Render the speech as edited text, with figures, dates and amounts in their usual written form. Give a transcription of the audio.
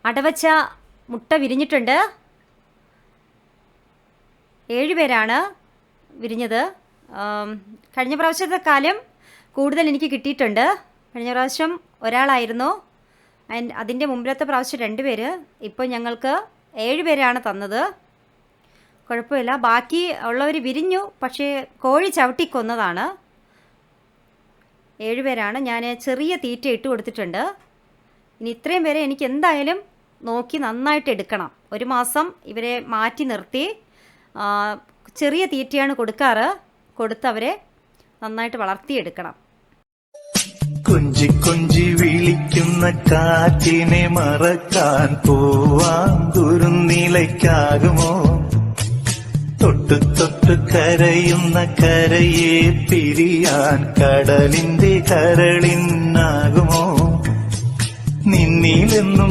അടവച്ച മുട്ട വിരിഞ്ഞിട്ടുണ്ട്. 7 പേരാണ് വിരിഞ്ഞത്. കഴിഞ്ഞ പ്രാവശ്യത്തെക്കാലം കൂടുതൽ എനിക്ക് കിട്ടിയിട്ടുണ്ട്. കഴിഞ്ഞ പ്രാവശ്യം ഒരാളായിരുന്നു, അതിൻ്റെ മുമ്പിലത്തെ പ്രാവശ്യം 2 പേര്. ഇപ്പോൾ ഞങ്ങൾക്ക് 7 പേരാണ് തന്നത്. കുഴപ്പമില്ല, ബാക്കി ഉള്ളവർ വിരിഞ്ഞു, പക്ഷേ കോഴി ചവിട്ടിക്കൊന്നതാണ്. 7 പേരാണ്. ഞാൻ ചെറിയ തീറ്റ ഇട്ട് കൊടുത്തിട്ടുണ്ട്. ഇനി ഇത്രയും പേരെ എനിക്ക് എന്തായാലും നോക്കി നന്നായിട്ട് എടുക്കണം. 1 മാസം ഇവരെ മാറ്റി നിർത്തി ചെറിയ തീറ്റയാണ് കൊടുക്കാറ്. കൊടുത്തവരെ നന്നായിട്ട് വളർത്തിയെടുക്കണം. കൊഞ്ചി കൊഞ്ചി വിളിക്കുന്ന കാറ്റിനെ മറക്കാൻ പോവാൻ കുറുനിലയ്ക്കാകുമോ? തൊട്ടു തൊട്ടു കരയുന്ന കരയെ പിരിയാൻ കടലിന്റെ കരളിനാകുമോ? നിന്നിലെന്നും